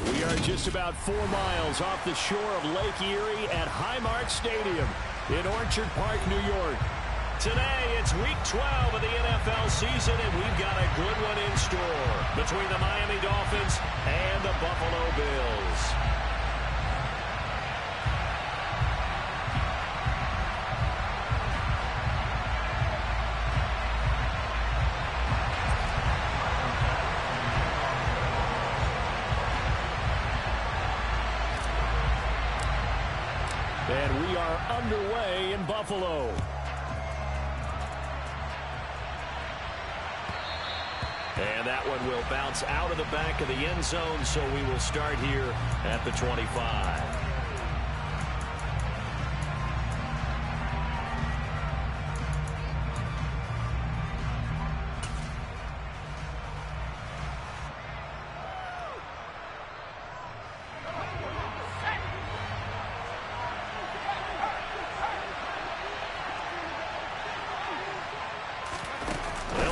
We are just about 4 miles off the shore of Lake Erie at Highmark Stadium in Orchard Park, New York. Today, it's Week 12 of the NFL season, and we've got a good one in store between the Miami Dolphins and the Buffalo Bills. And we are underway in Buffalo. And that one will bounce out of the back of the end zone, so we will start here at the 25.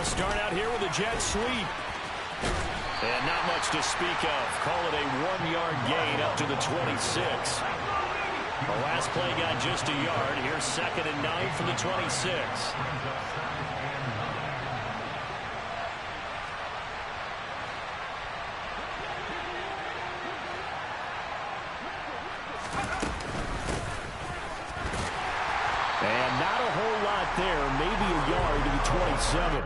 Start out here with a jet sweep. And not much to speak of. Call it a 1-yard gain up to the 26. The last play got just a yard. Here's 2nd and 9 from the 26. And not a whole lot there. Maybe a yard to the 27.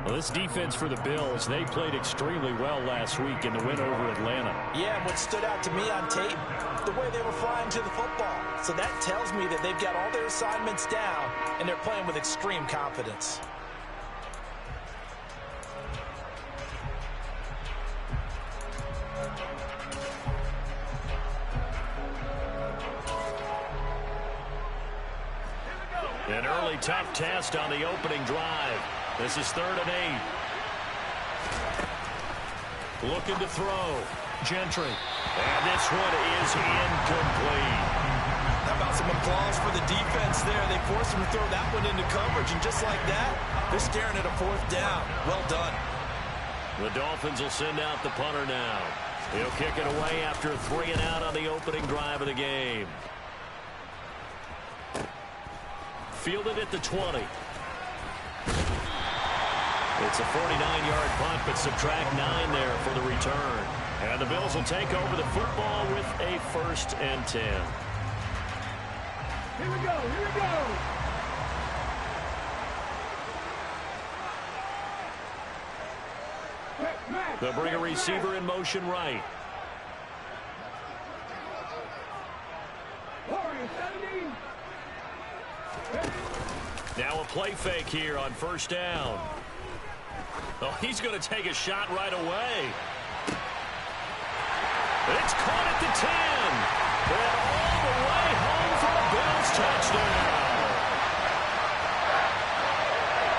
Well, this defense for the Bills, they played extremely well last week in the win over Atlanta. Yeah, and what stood out to me on tape, the way they were flying to the football. So that tells me that they've got all their assignments down, and they're playing with extreme confidence. An early tough test on the opening drive. This is 3rd and 8. Looking to throw. Gentry. And this one is incomplete. How about some applause for the defense there? They forced him to throw that one into coverage, and just like that, they're staring at a 4th down. Well done. The Dolphins will send out the punter now. He'll kick it away after a 3 and out on the opening drive of the game. Fielded at the 20. It's a 49-yard punt, but subtract 9 there for the return. And the Bills will take over the football with a 1st and 10. Here we go, here we go. They'll bring a receiver in motion right. Now a play fake here on 1st down. Oh, he's going to take a shot right away. It's caught at the 10. And all the way home for a Bills touchdown.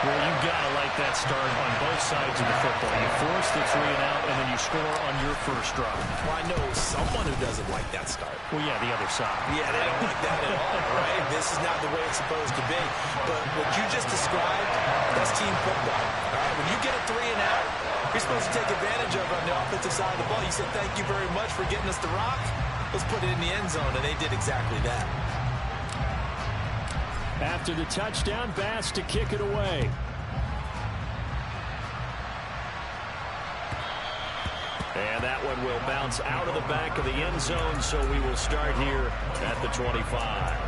Well, you've got to like that start on both sides of the football. You force the 3 and out, and then you score on your first drive. Well, I know someone who doesn't like that start. Well, yeah, the other side. Yeah, they don't like that at all, right? This is not the way it's supposed to be. But what you just described, that's team football. All right? When you get a 3 and out, you're supposed to take advantage of it on the offensive side of the ball. You said, thank you very much for getting us the rock. Let's put it in the end zone, and they did exactly that. After the touchdown, Bass to kick it away. And that one will bounce out of the back of the end zone, so we will start here at the 25.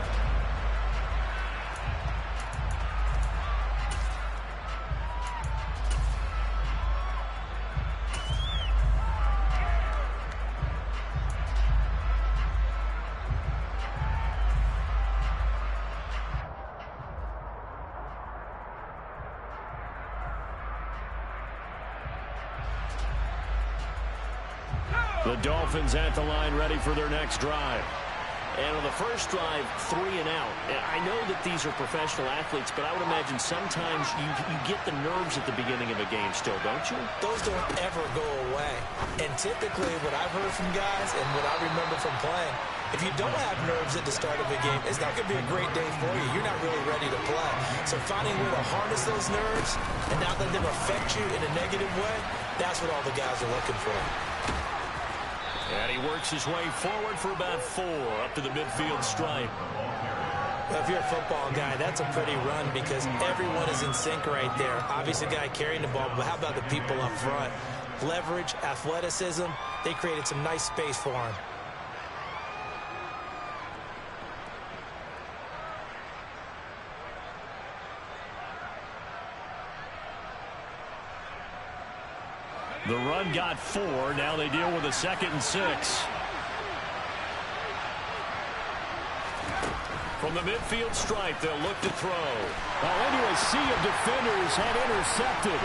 The Dolphins at the line ready for their next drive. And on the first drive, 3 and out. I know that these are professional athletes, but I would imagine sometimes you get the nerves at the beginning of a game still, don't you? Those don't ever go away. And typically what I've heard from guys and what I remember from playing, if you don't have nerves at the start of a game, it's not going to be a great day for you. You're not really ready to play. So finding a way to harness those nerves and not let them affect you in a negative way, that's what all the guys are looking for. And he works his way forward for about 4 up to the midfield stripe. Well, if you're a football guy, that's a pretty run because everyone is in sync right there. Obviously, the guy carrying the ball, but how about the people up front? Leverage, athleticism, they created some nice space for him. The run got 4. Now they deal with a 2nd and 6. From the midfield stripe, they'll look to throw. Into a sea of defenders and intercepted.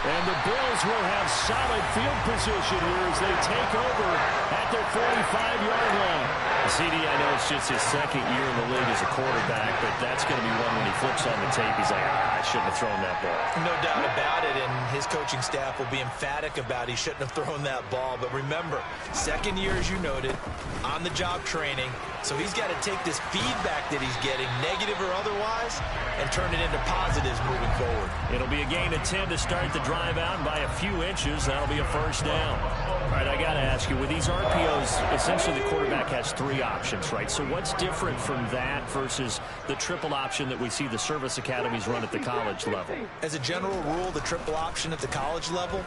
And the Bills will have solid field position here as they take over at their 45-yard line. CD, I know it's just his 2nd year in the league as a quarterback, but that's going to be one when he flips on the tape. He's like, I shouldn't have thrown that ball. No doubt about it, and his coaching staff will be emphatic about he shouldn't have thrown that ball. But remember, 2nd year, as you noted, on-the-job training. So he's got to take this feedback that he's getting, negative or otherwise, and turn it into positives moving forward. It'll be a gain of 10 to start the drive out by a few inches. That'll be a 1st down. All right, I got to ask you, with these RPOs, essentially the quarterback has 3 options, right? So what's different from that versus the triple option that we see the service academies run at the college level? As a general rule, the triple option at the college level,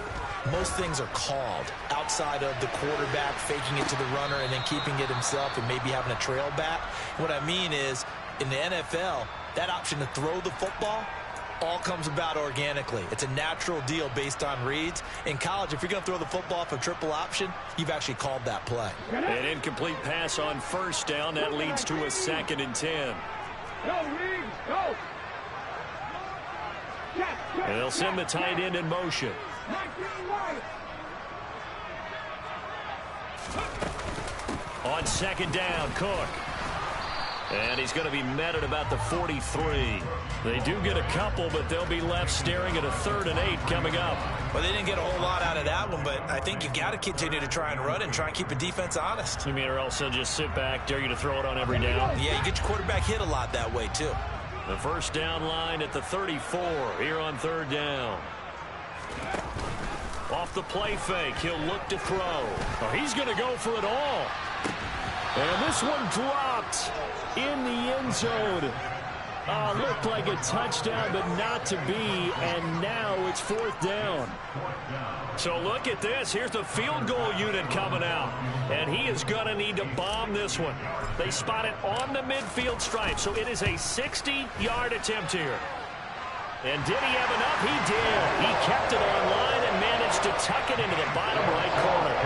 most things are called outside of the quarterback faking it to the runner and then keeping it himself and maybe having a trail back. What I mean is, in the NFL, that option to throw the football all comes about organically. It's a natural deal based on reads. In college, if you're going to throw the football for triple option, you've actually called that play. An incomplete pass on 1st down. That leads to a 2nd and 10. Go! And they'll send the tight end in motion. On 2nd down, Cook. And he's going to be met at about the 43. They do get a couple, but they'll be left staring at a 3rd and 8 coming up. Well, they didn't get a whole lot out of that one, but I think you got to continue to try and run and try and keep the defense honest. You mean, or else they'll just sit back, dare you to throw it on every down? Yeah, you get your quarterback hit a lot that way, too. The 1st down line at the 34 here on 3rd down. Off the play fake, he'll look to throw. Oh, he's going to go for it all. And this one dropped in the end zone. Looked like a touchdown, but not to be. And now it's 4th down. So look at this. Here's the field goal unit coming out. And he is going to need to bomb this one. They spot it on the midfield stripe. So it is a 60-yard attempt here. And did he have enough? He did. He kept it on line and managed to tuck it into the bottom right corner.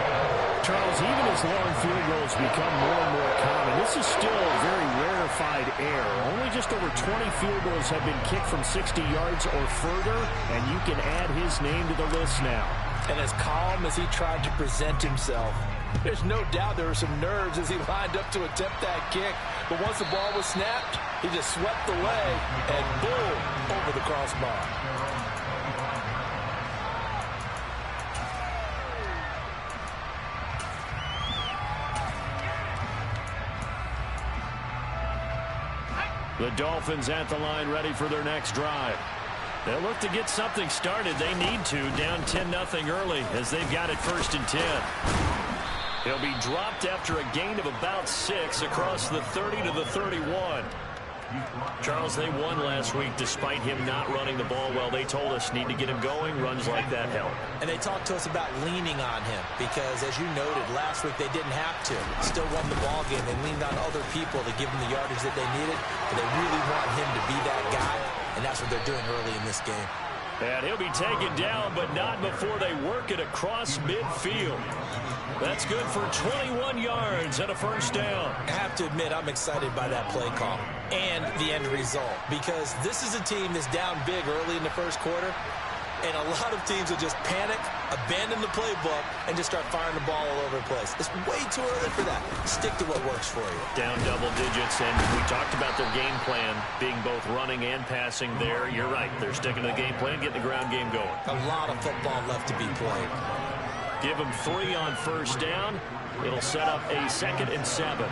Charles, even as long field goals become more and more common, this is still a very rarefied air. Only just over 20 field goals have been kicked from 60 yards or further, and you can add his name to the list now. And as calm as he tried to present himself, there's no doubt there were some nerves as he lined up to attempt that kick. But once the ball was snapped, he just swept the leg and boom, over the crossbar. The Dolphins at the line ready for their next drive. They'll look to get something started. They need to, down 10-0 early as they've got it 1st and 10. He'll be dropped after a gain of about 6 across the 30 to the 31. Charles, they won last week despite him not running the ball well. They told us need to get him going. Runs like that help. And they talked to us about leaning on him because, as you noted, last week they didn't have to. Still won the ball game. They leaned on other people to give them the yardage that they needed. But they really want him to be that guy, and that's what they're doing early in this game. And he'll be taken down, but not before they work it across midfield. That's good for 21 yards and a 1st down. I have to admit, I'm excited by that play call and the end result because this is a team that's down big early in the 1st quarter, and a lot of teams will just panic, abandon the playbook, and just start firing the ball all over the place. It's way too early for that. Stick to what works for you. Down double digits, and we talked about their game plan being both running and passing there. You're right. They're sticking to the game plan, getting the ground game going. A lot of football left to be played. Give them 3 on 1st down. It'll set up a 2nd and 7.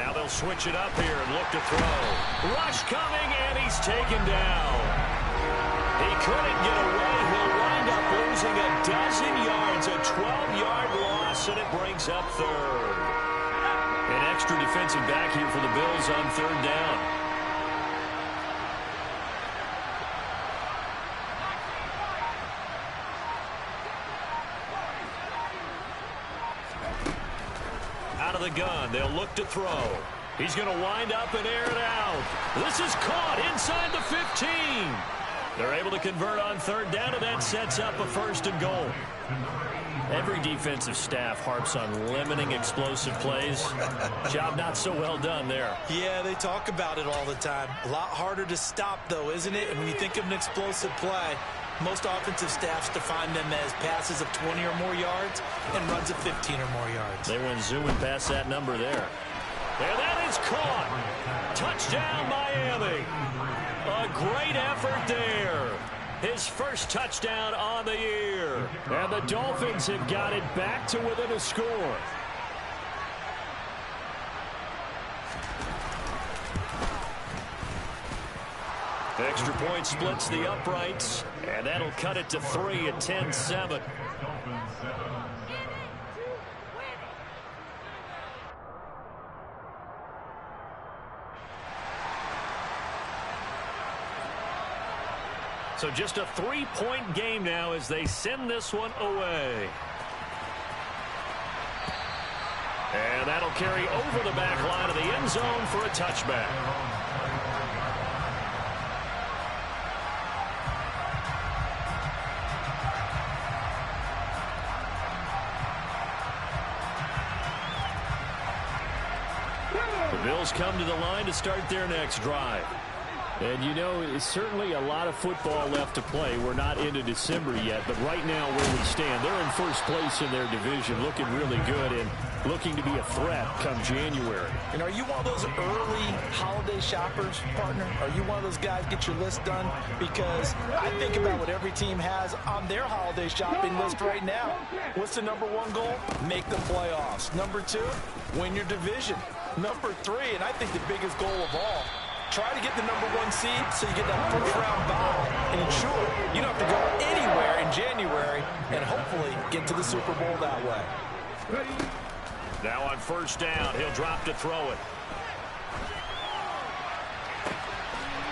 Now they'll switch it up here and look to throw. Rush coming, and he's taken down. He couldn't get away. He'll wind up losing a dozen yards, a 12-yard loss, and it brings up third. An extra defensive back here for the Bills on third down. Out of the gun, they'll look to throw. He's going to wind up and air it out. This is caught inside the 15. They're able to convert on third down, and that sets up a first and goal. Every defensive staff harps on limiting explosive plays. Job not so well done there. Yeah, they talk about it all the time. A lot harder to stop, though, isn't it? And when you think of an explosive play, most offensive staffs define them as passes of 20 or more yards and runs of 15 or more yards. They went zooming past that number there. And that is caught. Touchdown, Miami. A great effort there. His first touchdown on the year. And the Dolphins have got it back to within a score. Extra point splits the uprights, and that'll cut it to 3 at 10-7. So just a 3-point game now as they send this one away. And that'll carry over the back line of the end zone for a touchback. The Bills come to the line to start their next drive. And, you know, it's certainly a lot of football left to play. We're not into December yet, but right now where we stand, they're in first place in their division, looking really good and looking to be a threat come January. And are you one of those early holiday shoppers, partner? Are you one of those guys get your list done? Because I think about what every team has on their holiday shopping list right now. What's the number one goal? Make the playoffs. Number 2, win your division. Number 3, and I think the biggest goal of all, try to get the number 1 seed so you get that first-round bye and ensure you don't have to go anywhere in January and hopefully get to the Super Bowl that way. Now on first down, he'll drop to throw it.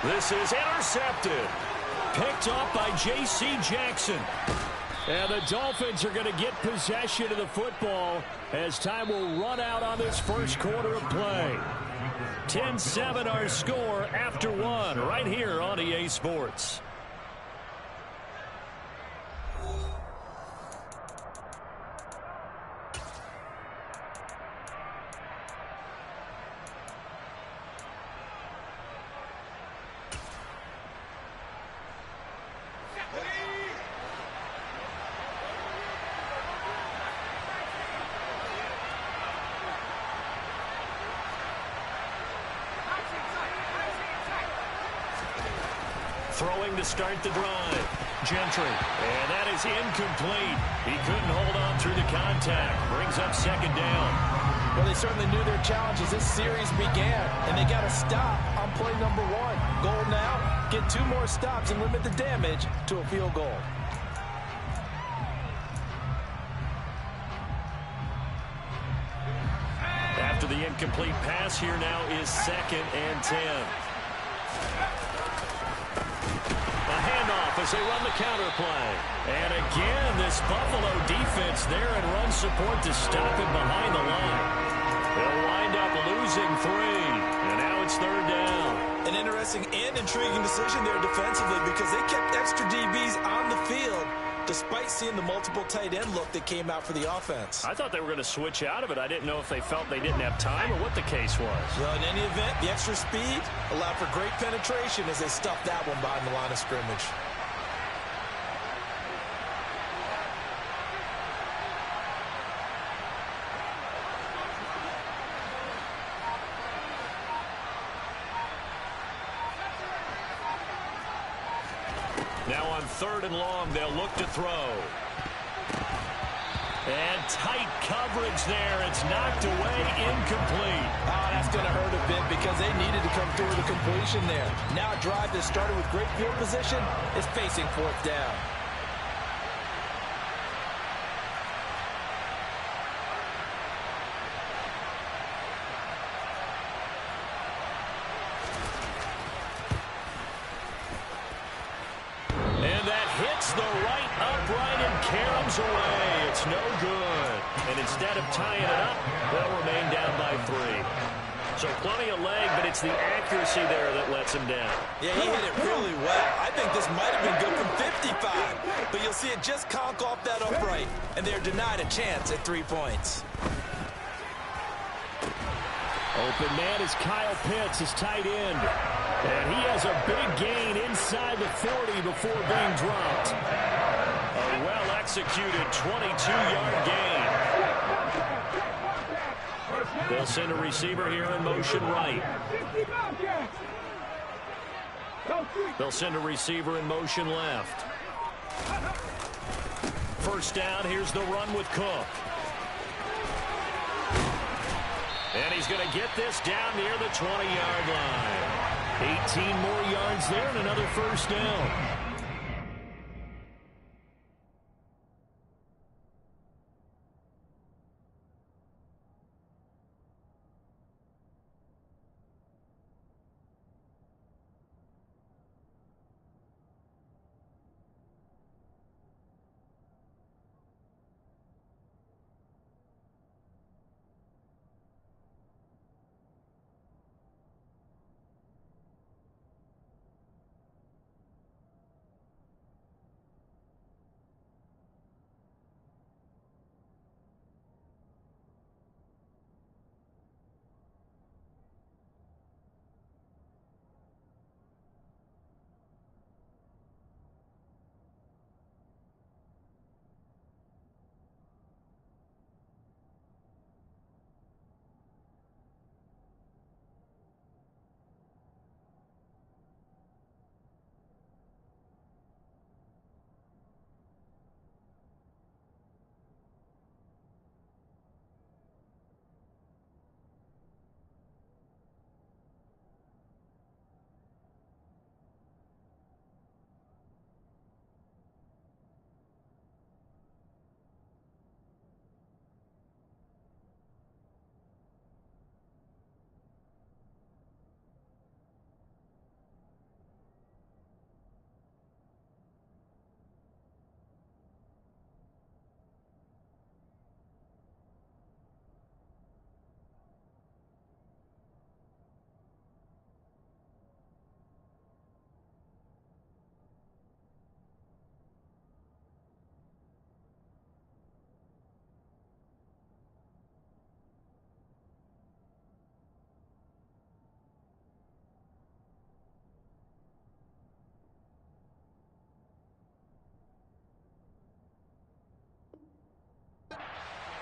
This is intercepted. Picked up by J.C. Jackson. And the Dolphins are going to get possession of the football as time will run out on this first quarter of play. 10-7 our score after 1 right here on EA Sports. Throwing to start the drive. Gentry. And that is incomplete. He couldn't hold on through the contact. Brings up second down. Well, they certainly knew their challenge as this series began, and they got to stop on play number 1. Goal now, get 2 more stops and limit the damage to a field goal. After the incomplete pass, here now is 2nd and 10. As they run the counter play. And again, this Buffalo defense there and run support to stop him behind the line. They'll wind up losing 3. And now it's third down. An interesting and intriguing decision there defensively because they kept extra DBs on the field despite seeing the multiple tight end look that came out for the offense. I thought they were going to switch out of it. I didn't know if they felt they didn't have time or what the case was. Well, in any event, the extra speed allowed for great penetration as they stuffed that one behind the line of scrimmage. Now on 3rd and long, they'll look to throw. And tight coverage there. It's knocked away, incomplete. Oh, that's going to hurt a bit because they needed to come through with a completion there. Now a drive that started with great field position is facing fourth down. Hits the right upright and caroms away. It's no good. And instead of tying it up, they'll remain down by 3. So plenty of leg, but it's the accuracy there that lets him down. Yeah, he hit it really well. I think this might have been good from 55. But you'll see it just conk off that upright. And they're denied a chance at 3 points. Open man is Kyle Pitts, his tight end. And he has a big gain inside the 40 before being dropped. A well-executed 22-yard gain. They'll send a receiver here in motion right. They'll send a receiver in motion left. First down, here's the run with Cook. And he's going to get this down near the 20-yard line. 18 more yards there and another first down.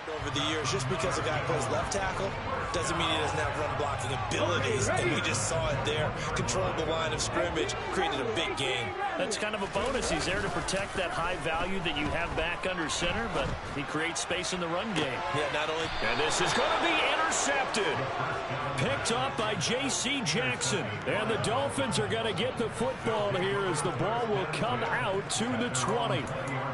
Over the years, just because a guy plays left tackle doesn't mean he doesn't have run blocking abilities, and we just saw it there. Controlled the line of scrimmage, created a big gain. That's kind of a bonus. He's there to protect that high value that you have back under center, but he creates space in the run game. Yeah, not only... And this is going to be intercepted. Picked up by J.C. Jackson. And the Dolphins are going to get the football here as the ball will come out to the 20.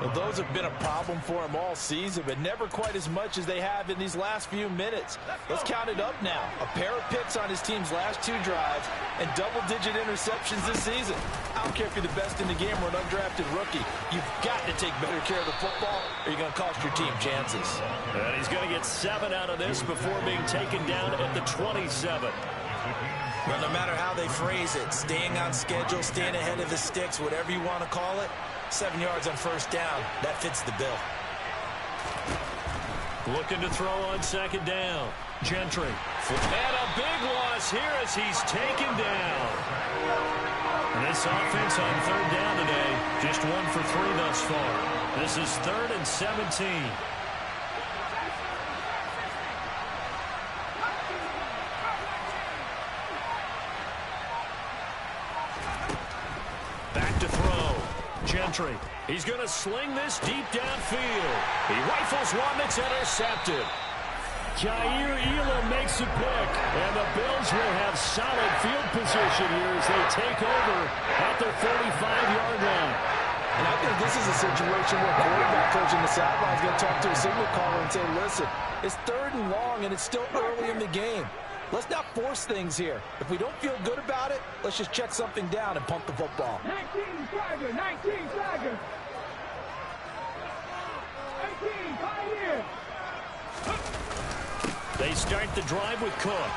Well, those have been a problem for him all season, but never quite as much as they have in these last few minutes. Let's count it up now. A pair of picks on his team's last 2 drives and double-digit interceptions this season. I don't care if you're the best in the game or an undrafted rookie. You've got to take better care of the football or you're going to cost your team chances. And he's going to get 7 out of this before being taken down at the 27. Well, no matter how they phrase it, staying on schedule, staying ahead of the sticks, whatever you want to call it, 7 yards on first down, that fits the bill. Looking to throw on second down. Gentry. And a big loss here as he's taken down. And this offense on third down today, just 1 for 3 thus far. This is 3rd and 17. Back to throw. Gentry. Gentry. He's going to sling this deep downfield. He rifles one that's intercepted. Jair Elam makes a pick, and the Bills will have solid field position here as they take over at their 45-yard line. And I think this is a situation where quarterback coach in the sideline is going to talk to a signal caller and say, listen, it's 3rd and long, and it's still early in the game. Let's not force things here. If we don't feel good about it, let's just check something down and pump the football. 19 seconds, 19 seconds. 18, Pioneer. They start the drive with Cook.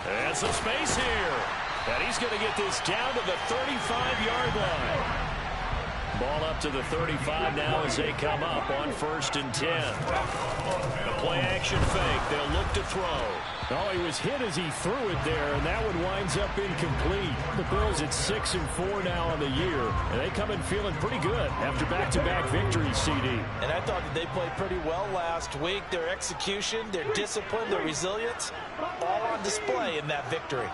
And some space here. And he's going to get this down to the 35-yard line. Ball up to the 35 now as they come up on 1st and 10. The play-action fake. They'll look to throw. Oh, he was hit as he threw it there, and that one winds up incomplete. The Bills at 6-4 now on the year, and they come in feeling pretty good after back-to-back victories, CD. And I thought that they played pretty well last week. Their execution, their discipline, their resilience, all on display in that victory.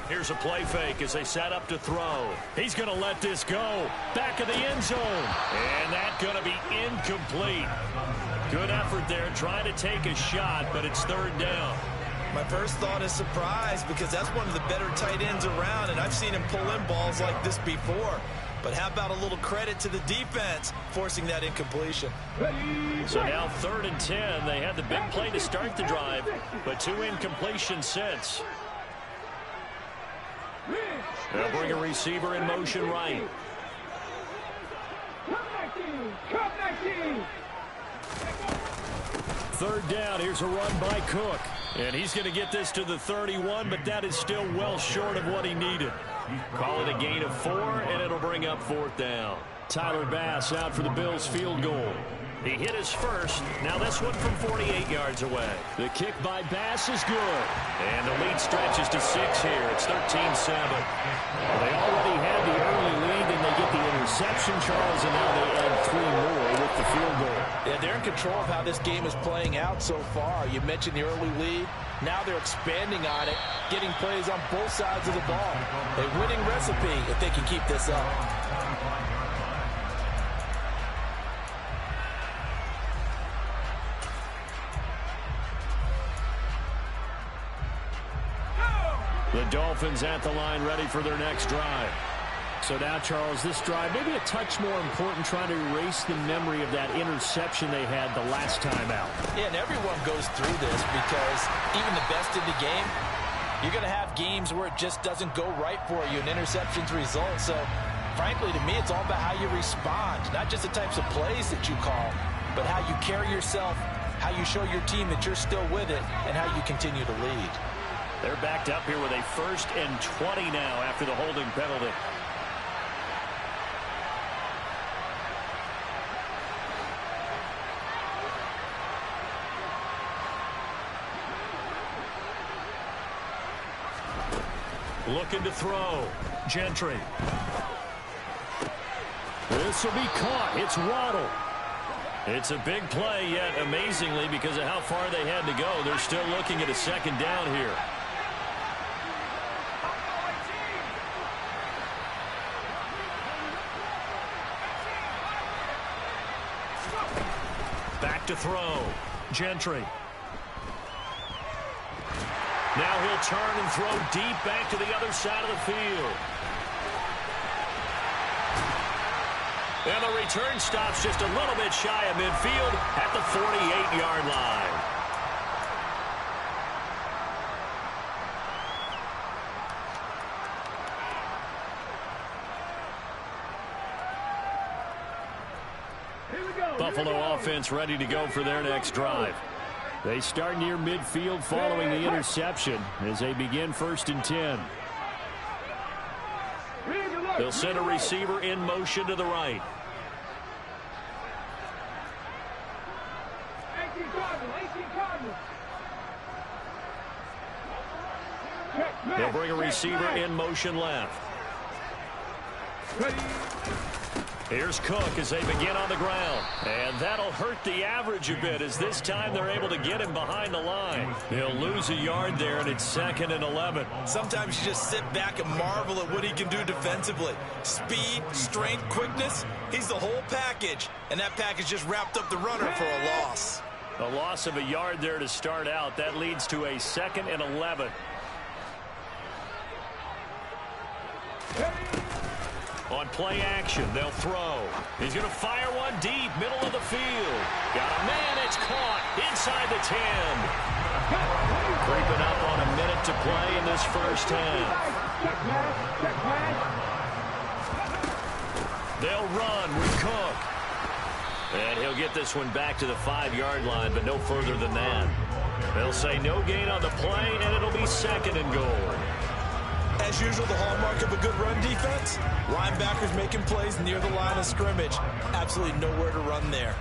Here's a play fake as they set up to throw. He's going to let this go. Back of the end zone. And that's going to be incomplete. Good effort there trying to take a shot, but it's 3rd down. My first thought is surprise because that's one of the better tight ends around, and I've seen him pull in balls like this before. But how about a little credit to the defense forcing that incompletion? So now 3rd and 10. They had the big play to start the drive, but 2 incompletions since. They'll bring a receiver in motion right. Come 19. 3rd down. Here's a run by Cook. And he's going to get this to the 31, but that is still well short of what he needed. Call it a gain of 4, and it'll bring up 4th down. Tyler Bass out for the Bills field goal. He hit his first. Now this one from 48 yards away. The kick by Bass is good. And the lead stretches to 6 here. It's 13-7. They already had the early lead, and they get the interception, Charles, and now they add 3 more with the field goal. Yeah, they're in control of how this game is playing out so far. You mentioned the early lead. Now they're expanding on it, getting plays on both sides of the ball. A winning recipe if they can keep this up. The Dolphins at the line ready for their next drive. So now, Charles, this drive maybe a touch more important, trying to erase the memory of that interception they had the last time out. Yeah, and everyone goes through this because even the best in the game, you're going to have games where it just doesn't go right for you and interceptions result. So, frankly, to me, it's all about how you respond, not just the types of plays that you call, but how you carry yourself, how you show your team that you're still with it, and how you continue to lead. They're backed up here with a 1st and 20 now after the holding penalty. Looking to throw. Gentry. This will be caught. It's Waddle. It's a big play, yet amazingly, because of how far they had to go, they're still looking at a 2nd down here. Back to throw. Gentry. Now he'll turn and throw deep back to the other side of the field. And the return stops just a little bit shy of midfield at the 48-yard line. Buffalo offense ready to go for their next drive. They start near midfield following the interception as they begin 1st and 10. They'll send a receiver in motion to the right. They'll bring a receiver in motion left. Here's Cook as they begin on the ground. And that'll hurt the average a bit as this time they're able to get him behind the line. He'll lose a yard there, and it's 2nd and 11. Sometimes you just sit back and marvel at what he can do defensively. Speed, strength, quickness, he's the whole package. And that package just wrapped up the runner for a loss. A loss of a yard there to start out. That leads to a 2nd and 11. On play action, they'll throw. He's going to fire one deep, middle of the field. Got a man, it's caught inside the 10. Creeping up on a minute to play in this first half. They'll run with Cook. And he'll get this one back to the 5-yard line, but no further than that. They'll say no gain on the play, and it'll be 2nd and goal. As usual, the hallmark of a good run defense, linebackers making plays near the line of scrimmage. Absolutely nowhere to run there.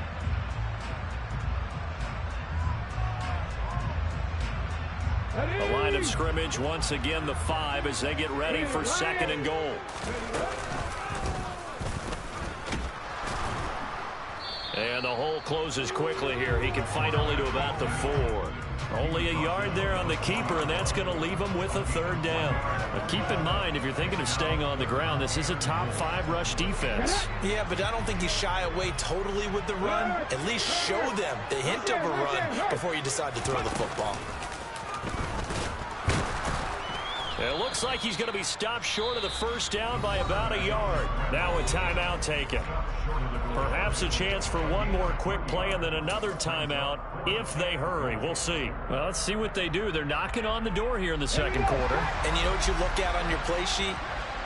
The line of scrimmage, once again, the 5 as they get ready for 2nd and goal. And the hole closes quickly here. He can fight only to about the 4. Only a yard there on the keeper, and that's going to leave him with a 3rd down. But keep in mind, if you're thinking of staying on the ground, this is a top 5 rush defense. Yeah, but I don't think you shy away totally with the run. At least show them the hint of a run before you decide to throw the football. It looks like he's going to be stopped short of the 1st down by about a yard. Now a timeout taken. Perhaps a chance for one more quick play and then another timeout if they hurry. We'll see. Well, let's see what they do. They're knocking on the door here in the 2nd quarter. And you know what you look at on your play sheet?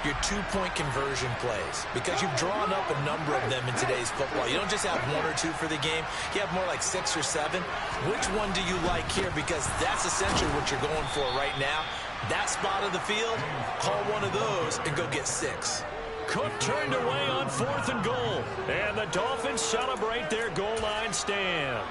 Your 2-point conversion plays. Because you've drawn up a number of them in today's football. You don't just have 1 or 2 for the game. You have more like 6 or 7. Which one do you like here? Because that's essentially what you're going for right now. That spot of the field, call one of those and go get 6. Cook turned away on 4th and goal. And the Dolphins celebrate their goal line stand.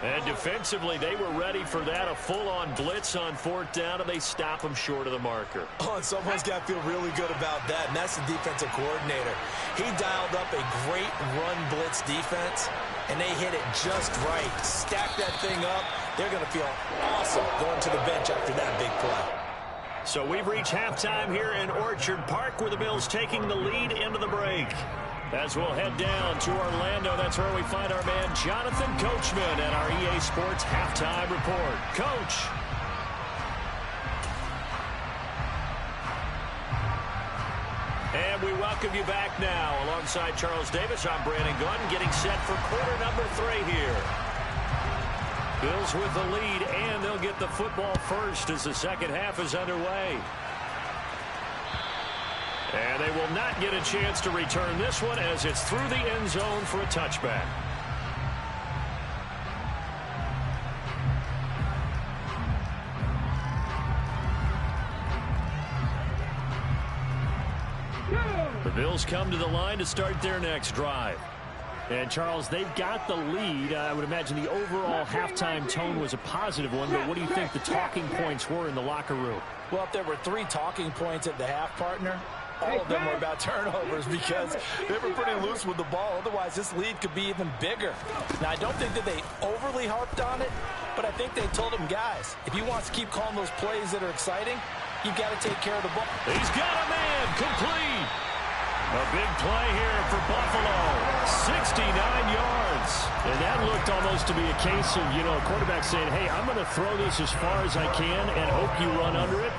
And defensively, they were ready for that, a full-on blitz on 4th down, and they stop them short of the marker. Oh, and someone's got to feel really good about that, and that's the defensive coordinator. He dialed up a great run blitz defense, and they hit it just right. Stack that thing up. They're going to feel awesome going to the bench after that big play. So we've reached halftime here in Orchard Park, where the Bills taking the lead into the break. As we'll head down to Orlando, that's where we find our man Jonathan Coachman at our EA Sports Halftime Report. Coach. And we welcome you back now. Alongside Charles Davis, I'm Brandon Gunn, getting set for quarter number 3 here. Bills with the lead, and they'll get the football first as the 2nd half is underway. And they will not get a chance to return this one as it's through the end zone for a touchback. The Bills come to the line to start their next drive. And, Charles, they've got the lead. I would imagine the overall halftime tone was a positive one, but what do you think the talking points were in the locker room? Well, if there were 3 talking points at the half, partner, all of them were about turnovers because they were pretty loose with the ball. Otherwise, this lead could be even bigger. Now, I don't think that they overly harped on it, but I think they told them, guys, if you want to keep calling those plays that are exciting, you've got to take care of the ball. He's got a man complete. A big play here for Buffalo. 69 yards. And that looked almost to be a case of, a quarterback saying, hey, I'm going to throw this as far as I can and hope you run under it.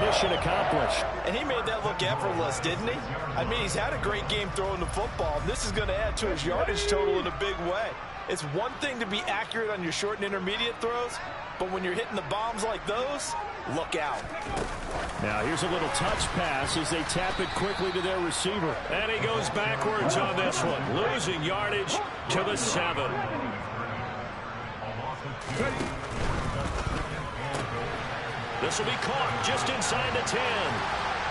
Mission accomplished. And he made that look effortless, didn't he? I mean, he's had a great game throwing the football. This is going to add to his yardage total in a big way. It's one thing to be accurate on your short and intermediate throws, but when you're hitting the bombs like those, look out. Now here's a little touch pass as they tap it quickly to their receiver. And he goes backwards on this one, losing yardage to the 7. This will be caught just inside the 10.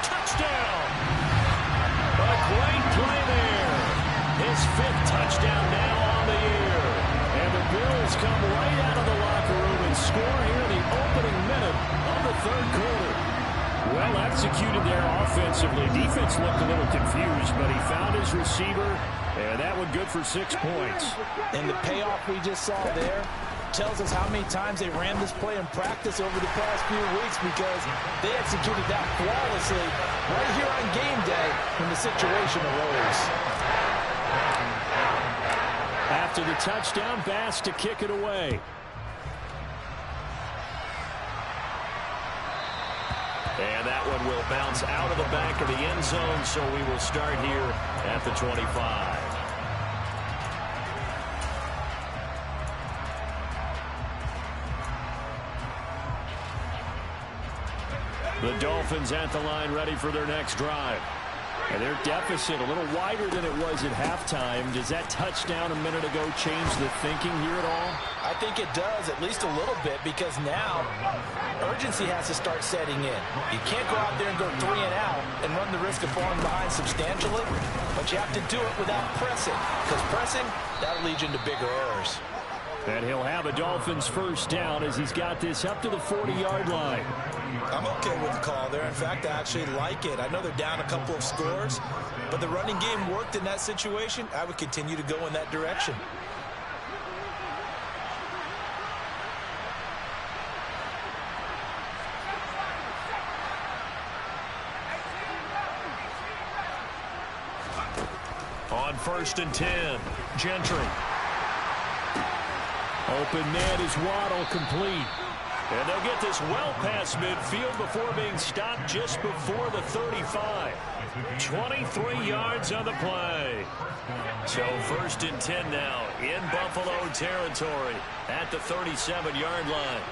Touchdown! A great play there. His 5th touchdown now on the year. And the Bills come right out of the locker room and score here in the opening minute of the 3rd quarter. Well executed there offensively. Defense looked a little confused, but he found his receiver, and that one good for 6 points. And the payoff we just saw there tells us how many times they ran this play in practice over the past few weeks, because they executed that flawlessly right here on game day when the situation arose. After the touchdown, Bass to kick it away. And that one will bounce out of the back of the end zone, so we will start here at the 25. The Dolphins at the line, ready for their next drive. And their deficit a little wider than it was at halftime. Does that touchdown a minute ago change the thinking here at all? I think it does, at least a little bit, because now urgency has to start setting in. You can't go out there and go 3 and out and run the risk of falling behind substantially, but you have to do it without pressing, because pressing, that'll lead you into bigger errors. And he'll have a Dolphins first down as he's got this up to the 40-yard line. I'm okay with the call there. In fact, I actually like it. I know they're down a couple of scores, but the running game worked in that situation. I would continue to go in that direction. On 1st and 10, Gentry. Open man is Waddle, complete. And they'll get this well past midfield before being stopped just before the 35. 23 yards on the play. So 1st and 10 now in Buffalo territory at the 37-yard line.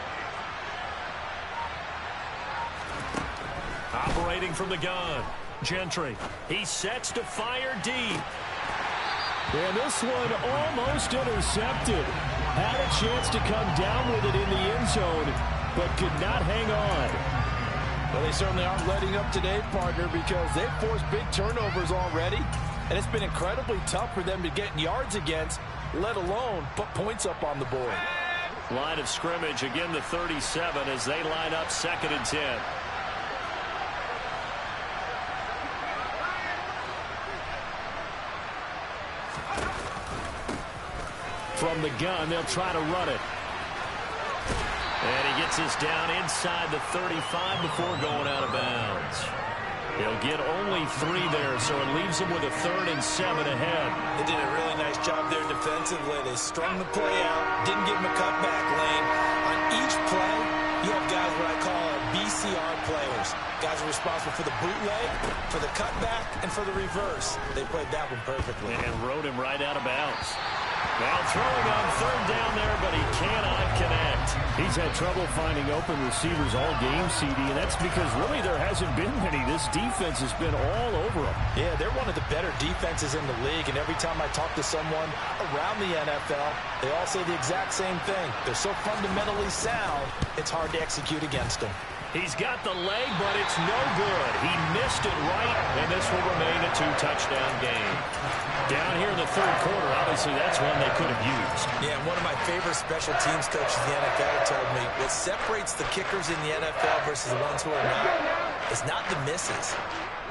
Operating from the gun, Gentry. He sets to fire deep. And this one almost intercepted. Had a chance to come down with it in the end zone, but could not hang on. Well, they certainly aren't letting up today, partner, because they've forced big turnovers already, and it's been incredibly tough for them to get yards against, let alone put points up on the board. Line of scrimmage, again the 37 as they line up 2nd and 10. From the gun, they'll try to run it. And he gets this down inside the 35 before going out of bounds. He'll get only 3 there, so it leaves him with a 3rd and 7 ahead. They did a really nice job there defensively. They strung the play out, didn't give him a cutback lane. On each play, you have guys what I call BCR players. Guys are responsible for the bootleg, for the cutback, and for the reverse. They played that one perfectly. And rode him right out of bounds. Now throwing on 3rd down there, but he cannot connect. He's had trouble finding open receivers all game, CD, and that's because really there hasn't been many. This defense has been all over them. Yeah, they're one of the better defenses in the league, and every time I talk to someone around the NFL, they all say the exact same thing. They're so fundamentally sound, it's hard to execute against them. He's got the leg, but it's no good. He missed it right, and this will remain a 2-touchdown game. Down here in the 3rd quarter, obviously that's one they could have used. Yeah, one of my favorite special teams coaches in the NFL told me what separates the kickers in the NFL versus the ones who are not is not the misses.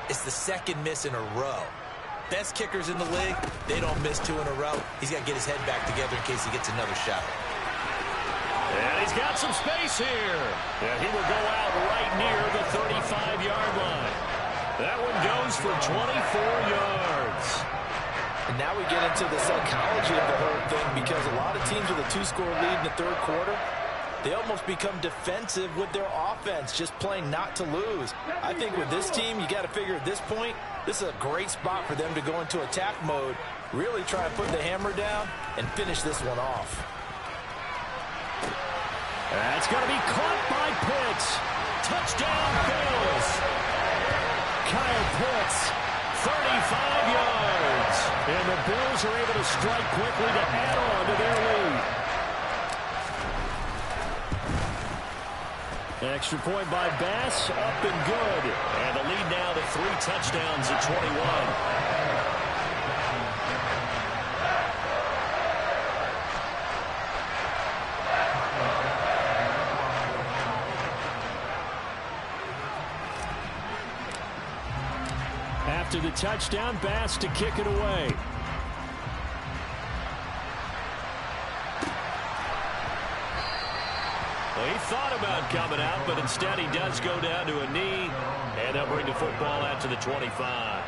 It's the 2nd miss in a row. Best kickers in the league, they don't miss 2 in a row. He's got to get his head back together in case he gets another shot. And he's got some space here. And he will go out right near the 35-yard line. That one goes for 24 yards. And now we get into the psychology of the whole thing, because a lot of teams with a 2-score lead in the 3rd quarter, they almost become defensive with their offense, just playing not to lose. I think with this team, you got to figure at this point, this is a great spot for them to go into attack mode, really try and put the hammer down and finish this one off. That's going to be caught by Pitts. Touchdown, Bills. Kyle Pitts, 35 yards. and the Bills are able to strike quickly to add on to their lead. Extra point by Bass, up and good. And the lead now to 3 touchdowns at 21. After the touchdown, Bass to kick it away. Well, he thought about coming out, but instead he does go down to a knee, and they'll bring the football out to the 25.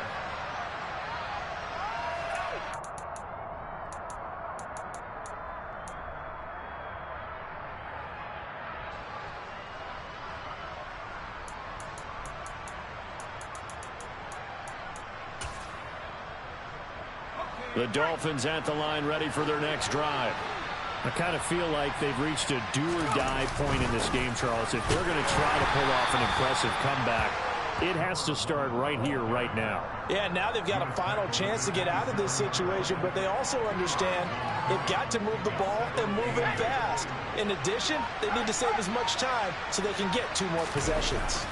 The Dolphins at the line, ready for their next drive. I kind of feel like they've reached a do-or-die point in this game, Charles. If they're going to try to pull off an impressive comeback, it has to start right here, right now. Yeah, now they've got a final chance to get out of this situation, but they also understand they've got to move the ball and move it fast. In addition, they need to save as much time so they can get 2 more possessions.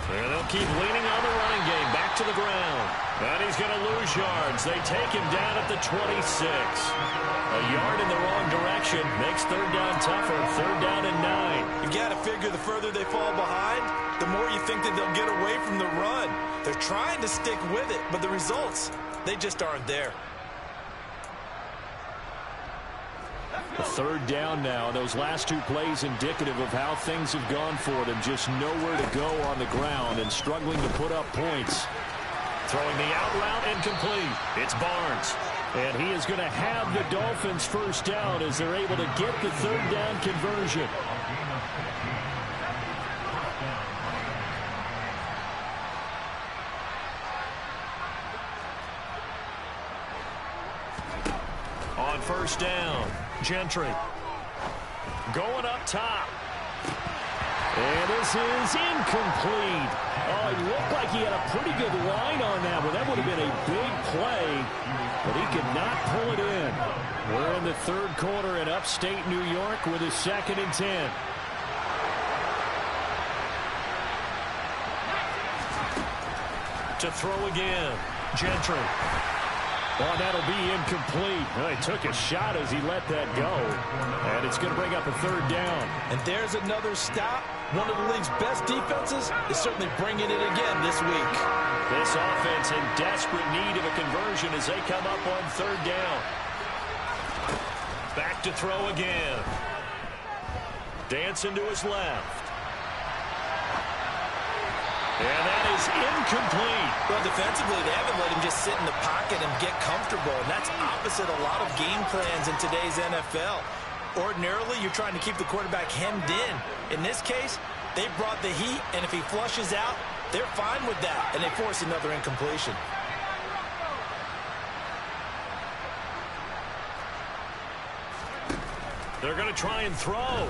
And they'll keep leaning on the running game. Back to the ground. And he's going to lose yards. They take him down at the 26. A yard in the wrong direction makes third down tougher. Third down and 9. You've got to figure the further they fall behind, the more you think that they'll get away from the run. They're trying to stick with it, but the results, they just aren't there. A third down now. Those last 2 plays indicative of how things have gone for them. Just nowhere to go on the ground and struggling to put up points. Throwing the out route incomplete. It's Barnes. And he is going to have the Dolphins first down as they're able to get the third down conversion. On first down, Gentry going up top. And this is incomplete. Oh, it looked like he had a pretty good line on that one. That would have been a big play, but he could not pull it in. We're in the third quarter in upstate New York with a 2nd and 10. To throw again, Gentry. Oh, that'll be incomplete. Well, he took a shot as he let that go. And it's going to bring up a third down. And there's another stop. One of the league's best defenses is certainly bringing it again this week. This offense in desperate need of a conversion as they come up on third down. Back to throw again. Dancing to his left. And that is incomplete. Well, defensively, they haven't let him just sit in the pocket and get comfortable. And that's opposite a lot of game plans in today's NFL. Ordinarily, you're trying to keep the quarterback hemmed in. In this case, they brought the heat, and if he flushes out, they're fine with that, and they force another incompletion. They're going to try and throw.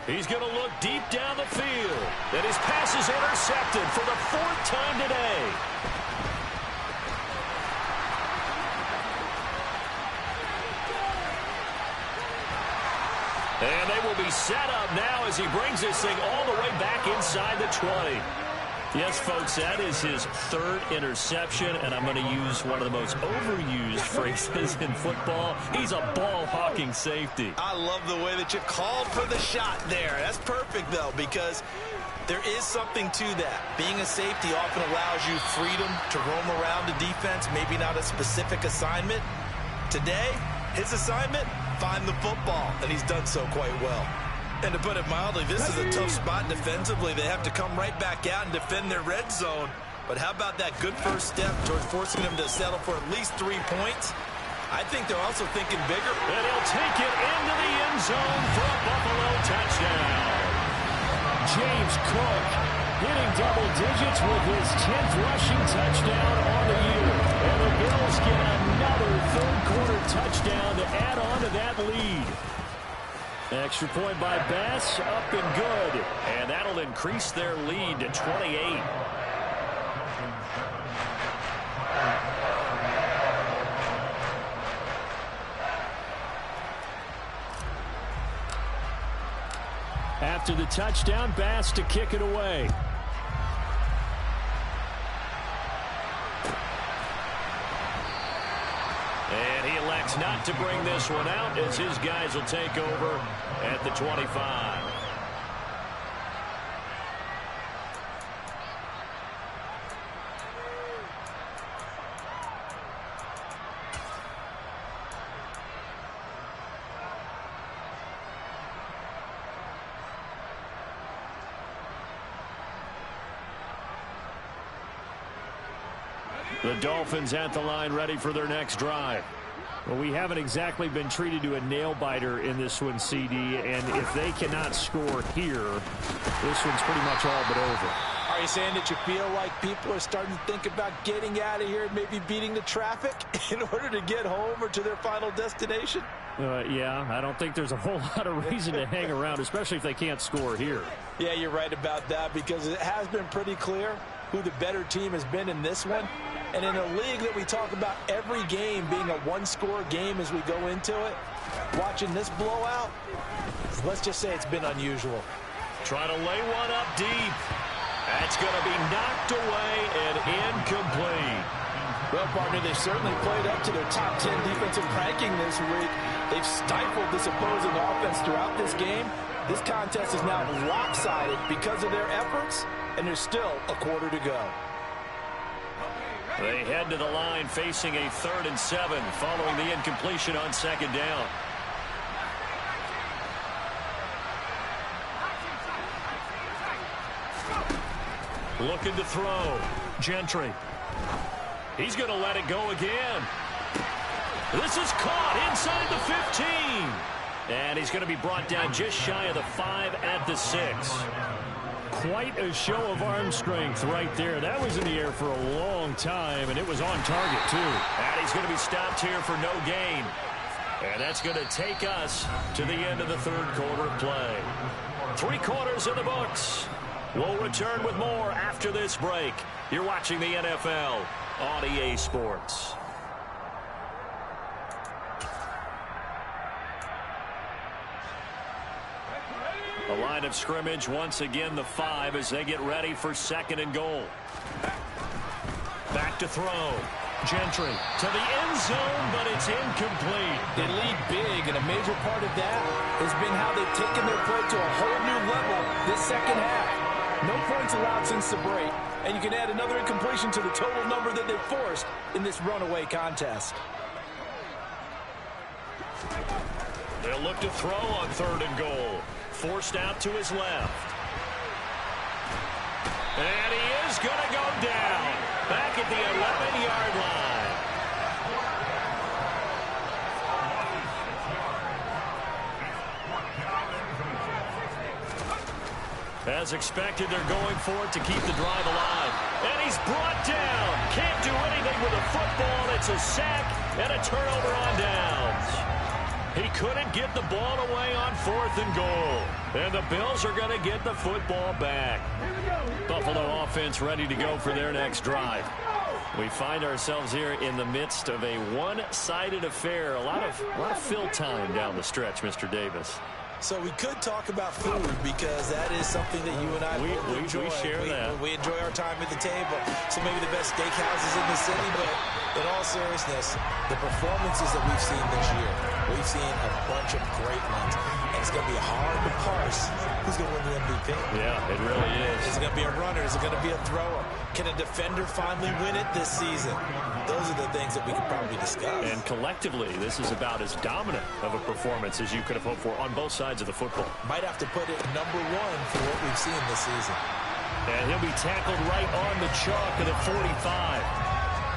He's going to look deep down the field. And his pass is intercepted for the 4th time today. And they will be set up now as he brings this thing all the way back inside the 20. Yes, folks, that is his 3rd interception, and I'm going to use one of the most overused phrases in football. He's a ball-hawking safety. I love the way that you called for the shot there. That's perfect, though, because there is something to that. Being a safety often allows you freedom to roam around the defense, maybe not a specific assignment. Today, his assignment, find the football, and he's done so quite well. And to put it mildly, this is a tough spot defensively. They have to come right back out and defend their red zone. But how about that good first step towards forcing them to settle for at least 3 points? I think they're also thinking bigger. And he'll take it into the end zone for a Buffalo touchdown. James Cook hitting double digits with his 10th rushing touchdown on the year. And the Bills get another third-quarter touchdown to add on to that lead. Extra point by Bass, up and good. And that'll increase their lead to 28. After the touchdown, Bass to kick it away. And he elects not to bring this one out as his guys will take over at the 25. The Dolphins at the line, ready for their next drive. Well, we haven't exactly been treated to a nail-biter in this one, CD, and if they cannot score here, this one's pretty much all but over. Are you saying that you feel like people are starting to think about getting out of here and maybe beating the traffic in order to get home or to their final destination? Yeah, I don't think there's a whole lot of reason to hang around, especially if they can't score here. Yeah, you're right about that, because it has been pretty clear who the better team has been in this one. And in a league that we talk about every game being a one-score game as we go into it, watching this blowout, let's just say it's been unusual. Trying to lay one up deep. That's going to be knocked away and incomplete. Well, partner, they've certainly played up to their top 10 defensive ranking this week. They've stifled this opposing offense throughout this game. This contest is now lopsided because of their efforts, and there's still a quarter to go. They head to the line facing a 3rd and 7 following the incompletion on 2nd down. Looking to throw. Gentry. He's going to let it go again. This is caught inside the 15. And he's going to be brought down just shy of the 5 at the 6. Quite a show of arm strength right there. That was in the air for a long time, and it was on target, too. And he's going to be stopped here for no gain. And that's going to take us to the end of the 3rd quarter play. 3 quarters in the books. We'll return with more after this break. You're watching the NFL on EA Sports. The line of scrimmage, once again, the 5 as they get ready for 2nd and goal. Back to throw. Gentry to the end zone, but it's incomplete. They lead big, and a major part of that has been how they've taken their play to a whole new level this 2nd half. No points allowed since the break, and you can add another incompletion to the total number that they've forced in this runaway contest. They'll look to throw on 3rd and goal. Forced out to his left. And he is going to go down. Back at the 11-yard line. As expected, they're going for it to keep the drive alive. And he's brought down. Can't do anything with a football. It's a sack and a turnover on downs. He couldn't get the ball away on 4th and goal. And the Bills are going to get the football back. Buffalo offense ready to go for their next drive. We find ourselves here in the midst of a one-sided affair. A lot of fill time down the stretch, Mr. Davis. So we could talk about food, because that is something that you and I both enjoy. We share that. We enjoy our time at the table. So maybe the best steakhouses in the city, but in all seriousness, the performances that we've seen this year, we've seen a bunch of great ones. And it's going to be hard to parse who's going to win the MVP. Yeah, it really is. Is it going to be a runner? Is it going to be a thrower? Can a defender finally win it this season? Those are the things that we could probably discuss. And collectively, this is about as dominant of a performance as you could have hoped for on both sides of the football. Might have to put it #1 for what we've seen this season. And he'll be tackled right on the chalk at the 45.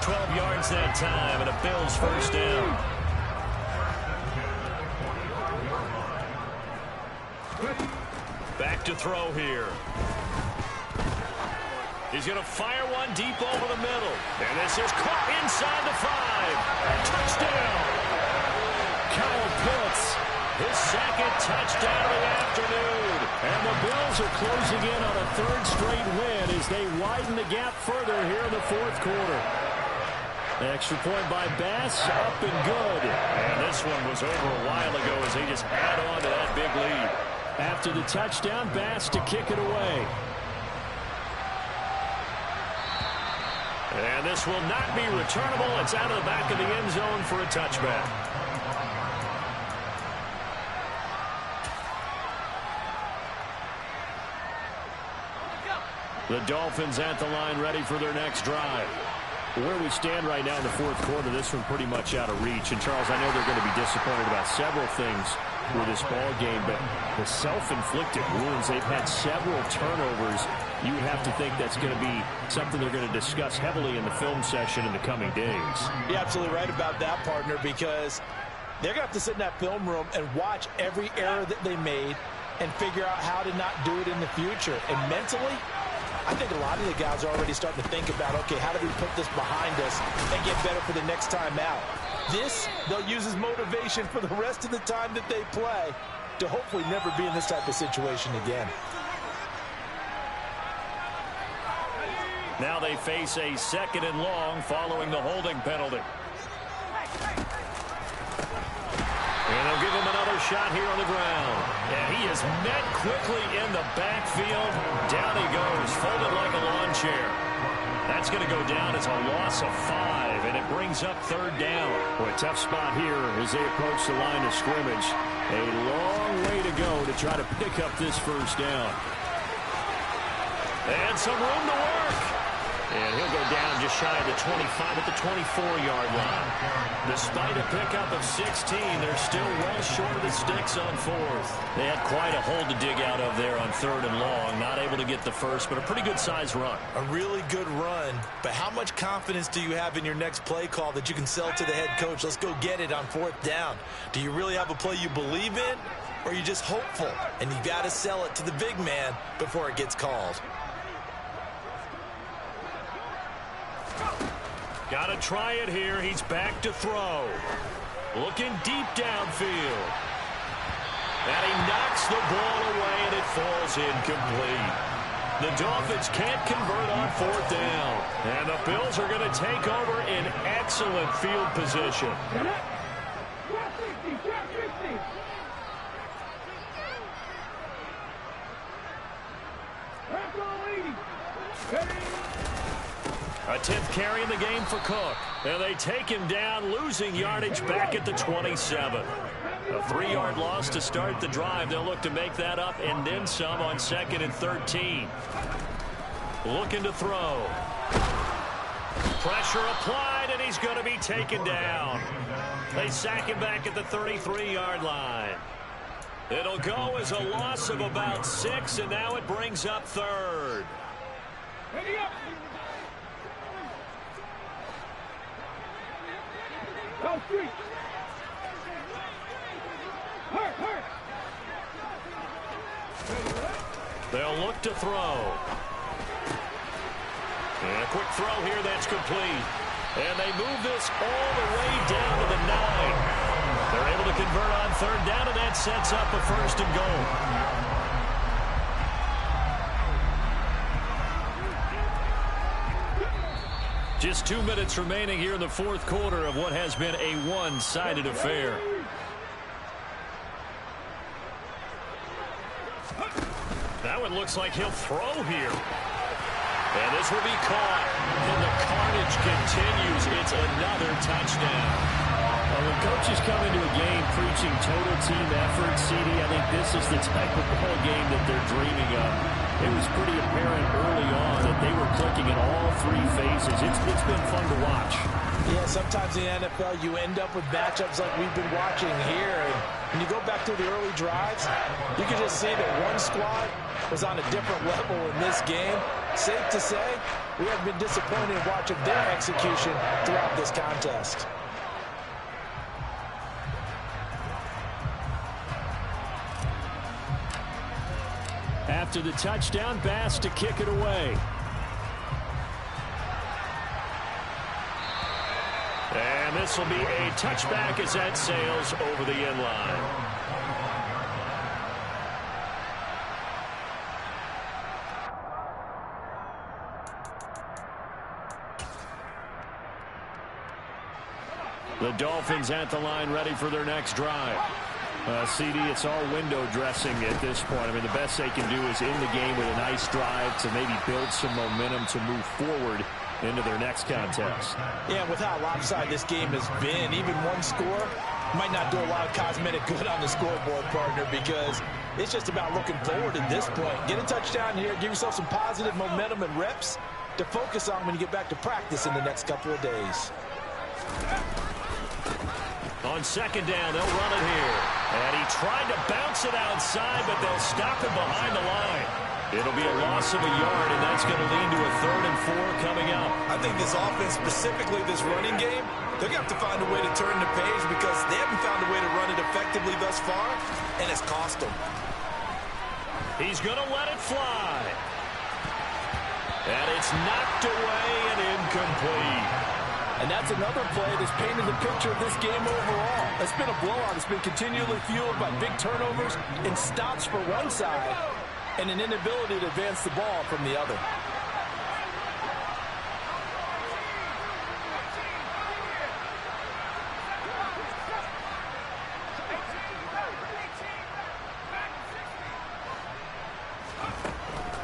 12 yards that time, and a Bills first down. Back to throw here. He's going to fire one deep over the middle. And this is caught inside the 5. Touchdown. Kyle Pitts, his 2nd touchdown of the afternoon. And the Bills are closing in on a 3rd straight win as they widen the gap further here in the 4th quarter. The extra point by Bass, up and good. And this one was over a while ago as they just add on to that big lead. After the touchdown, Bass to kick it away. And this will not be returnable. It's out of the back of the end zone for a touchback. The Dolphins at the line ready for their next drive. Where we stand right now in the 4th quarter, this one pretty much out of reach. And, Charles, I know they're going to be disappointed about several things with this ball game, but the self-inflicted wounds, they've had several turnovers you would have to think that's going to be something they're going to discuss heavily in the film session in the coming days. You're absolutely right about that, partner, because they're going to have to sit in that film room and watch every error that they made and figure out how to not do it in the future. And mentally, I think a lot of the guys are already starting to think about, okay, how do we put this behind us and get better for the next time out? This, they'll use as motivation for the rest of the time that they play to hopefully never be in this type of situation again. Now they face a 2nd and long following the holding penalty. And they'll give him another shot here on the ground. And he is met quickly in the backfield. Down he goes, folded like a lawn chair. That's going to go down as a loss of 5, and it brings up 3rd down. Boy, a tough spot here as they approach the line of scrimmage. A long way to go to try to pick up this 1st down. And some room to work. And he'll go down just shy of the 25 at the 24-yard line. Despite a pickup of 16, they're still well short of the sticks on 4th. They had quite a hole to dig out of there on 3rd and long. Not able to get the first, but a pretty good-sized run. A really good run, but how much confidence do you have in your next play call that you can sell to the head coach? Let's go get it on 4th down. Do you really have a play you believe in, or are you just hopeful? And you got to sell it to the big man before it gets called. Got to try it here. He's back to throw. Looking deep downfield. And he knocks the ball away, and it falls incomplete. The Dolphins can't convert on 4th down. And the Bills are going to take over in excellent field position. A 10th carry in the game for Cook. And they take him down, losing yardage back at the 27. A 3-yard loss to start the drive. They'll look to make that up and then some on 2nd and 13. Looking to throw. Pressure applied, and he's going to be taken down. They sack him back at the 33-yard line. It'll go as a loss of about 6, and now it brings up 3rd. Ready up. Go street. Hurt. They'll look to throw. And a quick throw here that's complete. And they move this all the way down to the 9. They're able to convert on 3rd down, and that sets up a 1st and goal. Just 2 minutes remaining here in the 4th quarter of what has been a one-sided affair. Now it looks like he'll throw here. And this will be caught. And the carnage continues. It's another touchdown. Well, when coaches come into a game preaching total team effort, CD, I think this is the type of ball game that they're dreaming of. It was pretty apparent early on that they were clicking in all 3 phases. It's been fun to watch. Yeah, sometimes in the NFL you end up with matchups like we've been watching here. And when you go back to the early drives, you can just see that one squad was on a different level in this game. Safe to say, we have been disappointed in watching their execution throughout this contest. After the touchdown, Bass to kick it away. And this will be a touchback as that sails over the end line. The Dolphins at the line ready for their next drive. CD, it's all window dressing at this point. I mean, the best they can do is in the game with a nice drive to maybe build some momentum to move forward into their next contest. Yeah, with how lopsided this game has been, even one score might not do a lot of cosmetic good on the scoreboard, partner, because it's just about looking forward at this point. Get a touchdown here, give yourself some positive momentum and reps to focus on when you get back to practice in the next couple of days. On 2nd down, they'll run it here. And he tried to bounce it outside, but they'll stop him behind the line. It'll be a loss of a yard, and that's going to lead to a 3rd and 4 coming up. I think this offense, specifically this running game, they're going to have to find a way to turn the page because they haven't found a way to run it effectively thus far, and it's cost them. He's going to let it fly. And it's knocked away and incomplete. And that's another play that's painted the picture of this game overall. It's been a blowout. It's been continually fueled by big turnovers and stops for one side and an inability to advance the ball from the other.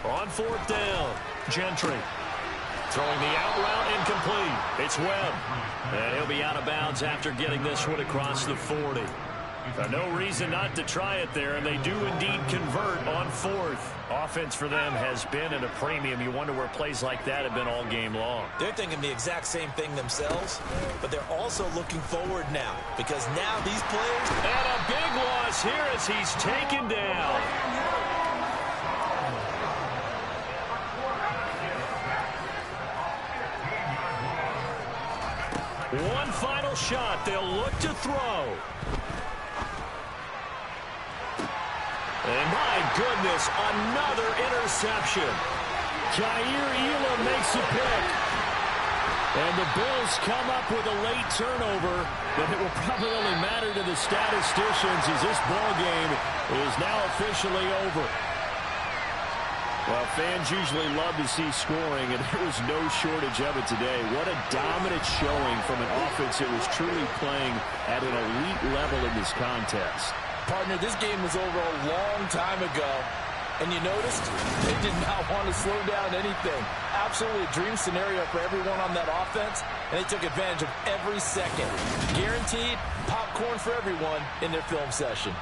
On 4th down, Gentry. Throwing the out route incomplete. It's Webb. And he'll be out of bounds after getting this one across the 40. No reason not to try it there, and they do indeed convert on 4th. Offense for them has been at a premium. You wonder where plays like that have been all game long. They're thinking the exact same thing themselves, but they're also looking forward now because now these plays... And a big loss here as he's taken down. One final shot. They'll look to throw. And my goodness, another interception. Jair Elam makes a pick. And the Bills come up with a late turnover, but it will probably only matter to the statisticians as this ball game is now officially over. Well, fans usually love to see scoring, and there was no shortage of it today. What a dominant showing from an offense that was truly playing at an elite level in this contest. Partner, this game was over a long time ago. And you noticed they did not want to slow down anything. Absolutely a dream scenario for everyone on that offense, and they took advantage of every second. Guaranteed popcorn for everyone in their film session.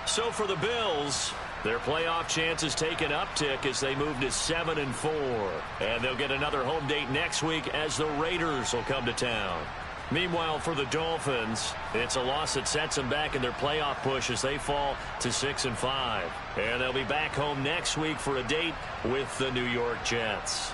So for the Bills, their playoff chances take an uptick as they move to 7-4. And they'll get another home date next week as the Raiders will come to town. Meanwhile, for the Dolphins, it's a loss that sets them back in their playoff push as they fall to 6-5. And they'll be back home next week for a date with the New York Jets.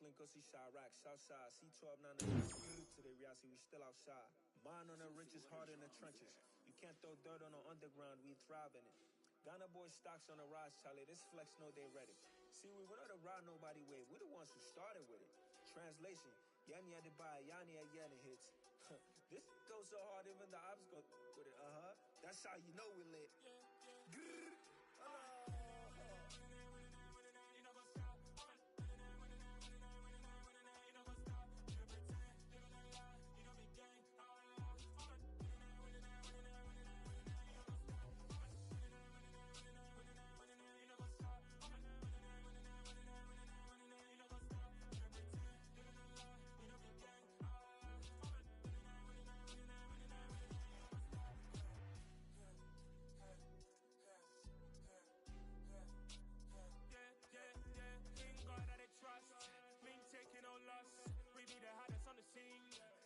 Brooklyn, go see Chirac, Southside, C12, 9 to the reality, we still outside. Mine on the richest, heart in the trenches. You can't throw dirt on the underground, we thrive in it. Ghana boys stocks on the rise, Charlie. This flex know they ready. See, we were not to ride nobody with. We're the ones who started with it. Translation: Yanni had to buy, Yanni had Yanni hits. This goes so hard, even the ops go with it. That's how you know we lit. Trust, mean taking no loss. We be the hottest on the scene.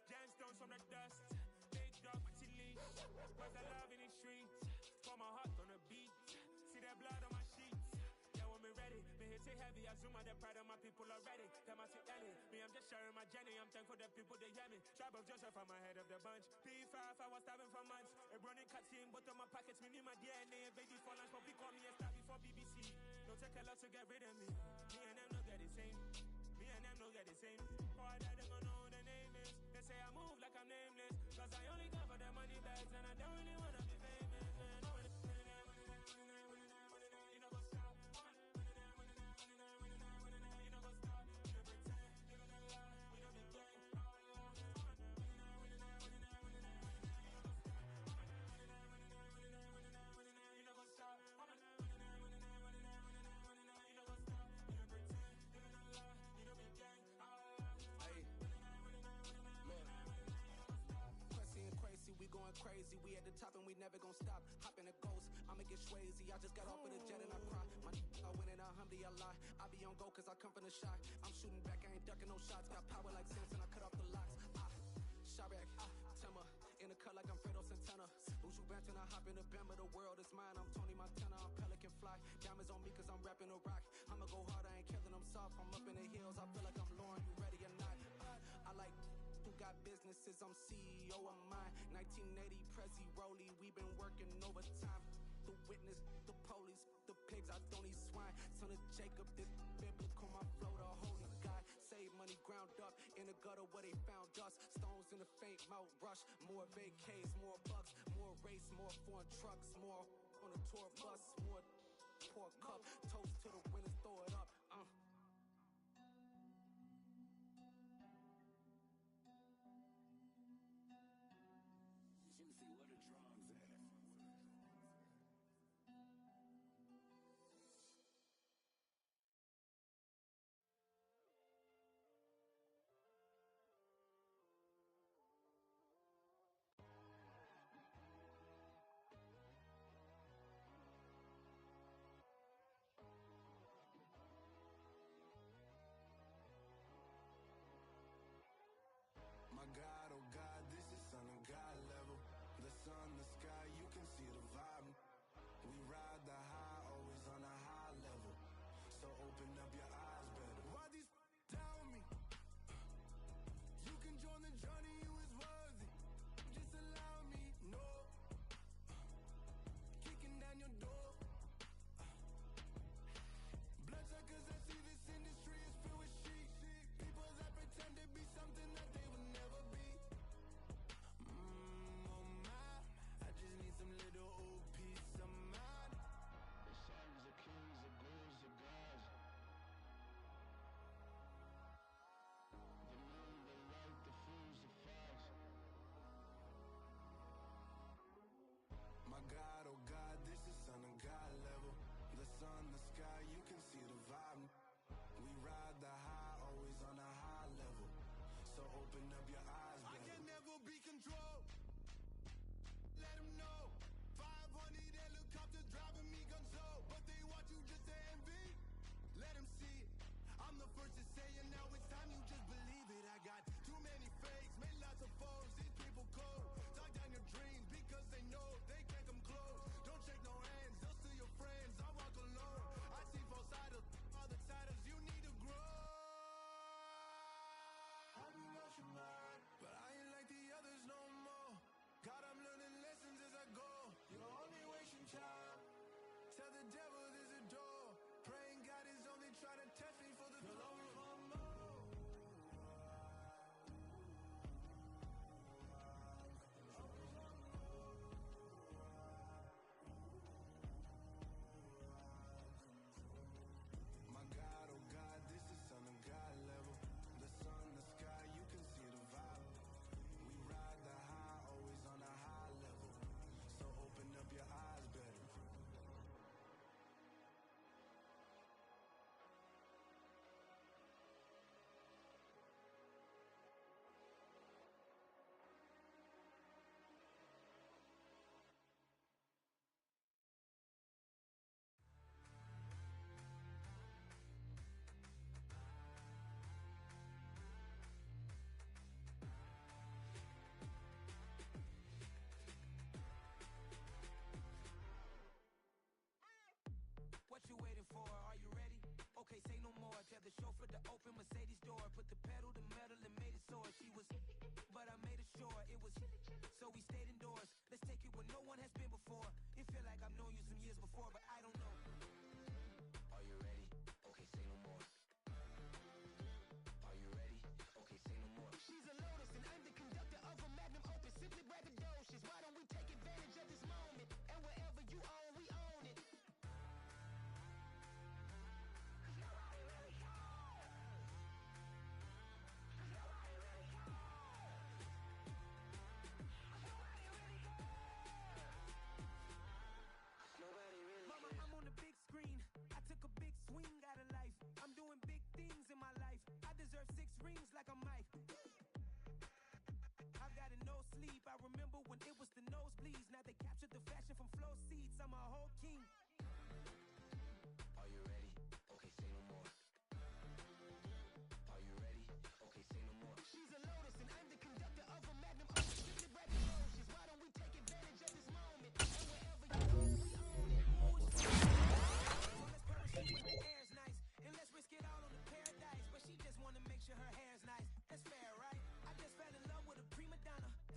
Gemstones from the dust. Big dog with your leash. Where's the love in the streets? For my heart on the beat. See that blood on my sheets. Yeah, when we ready, me hit it heavy. I zoom out the pride of my people already. Them I see Ellie. Me, I'm just sharing my journey. I'm thankful that people they hear me. Tribe of Joseph, I'm ahead of the bunch. P5, I was starving for months. A running cutscene, but on my pockets, me need my DNA. Baby for lunch, but we call me a star before BBC. Don't take a lot to get rid of me. Me and them no get the same. Me and them no get the same. Oh, I don't know who the name is. They say I move like I'm nameless. Cause I only come for the money bags and I don't really wanna be famous, man. You know, go stop. You know, go stop. You pretend. Living a lie. We don't be gang. You know, go stop. We going crazy, we at the top and we never gonna stop. Hop in a ghost, I'ma get swayzy. I just got off of the jet and I cry. My I win in a Humvee, I lie. I be on go cause I come from the shot. I'm shooting back, I ain't ducking no shots. Got power like Samson, I cut off the locks. Chirac, Timber, in the cut like I'm Fredo Santana. Buju Banton, I hop in the Bama, the world is mine. I'm Tony Montana, I'm Pelican Fly. Diamonds on me cause I'm rapping a rock. I'ma go hard, I ain't killing them soft. I'm up in the hills, I feel like I'm Lauren, you ready or not? I like who got businesses, I'm CEO of mine. 1980, Prezi Rolly, we been working overtime. The witness, the police, the pigs, I don't eat swine. Son of Jacob, this biblical, my flow, the holy God. Save money ground up in the gutter where they found us. Stones in the faint mouth rush. More vacays, more bucks, more race, more foreign trucks, more on a tour bus, more pour cup. Toast to the winners, throw it up. Juicy, where the drums at? My God, oh God, this is Son of God level. The sun, the sky, you can see the vibe. We ride the high, always on a high level. So open up your eyes better. Why these tell me? You can join the journey, you is worthy. Just allow me, no. Kicking down your door. Bloodshot cause I see this industry is filled with sheep. People that pretend to be something that they will never be. Oh my, I just need some little old peace of mind. The sons of kings, the ghouls, the gods. The moon, the light, the fools, the facts. My God, oh God, this is Son of God level. The sun, the sky, you can see the vibe. We ride the high, always on a high level. So open up your eyes, baby. I can never be controlled. Let them know. 500 helicopters driving me gunso. But they want you just to envy. Let them see it. I'm the first to say it, now it's time you just believe it. I got too many fakes, made lots of foes. These people cold. Talk down your dreams because they know they can't come close. Don't shake no hands, they'll steal your friends. I walk alone. I see both sides of all the titles you need to grow. the chauffeur to open Mercedes door. Put the pedal to metal and made it soar. She was, but I made it sure it was. So we stayed indoors. Let's take it where no one has been before. It feel like I've known you some years before, but I don't know. Are you ready? Okay, say no more. Are you ready? Okay, say no more. She's a Lotus and I'm the conductor of a Magnum Opus. Simply braggadocious. Why don't we take advantage of this moment? And wherever you own, we own it. Mama, I'm on the big screen. I took a big swing out of life. I'm doing big things in my life. I deserve 6 rings like I'm Mike. I've got no sleep. I remember when it was the nosebleeds. Now they captured the fashion from flow seats. I'm a whole king. Are you ready? Okay, say no more. Are you ready? Okay, say no more. She's a Lotus and I'm the conductor of a Magnum Opus. Simply braggadocious. Why don't we take advantage of this moment? And wherever you go, we own it. So let's parachute when the air's nice. And let's risk it all on the paradise. But she just wanna make sure her hair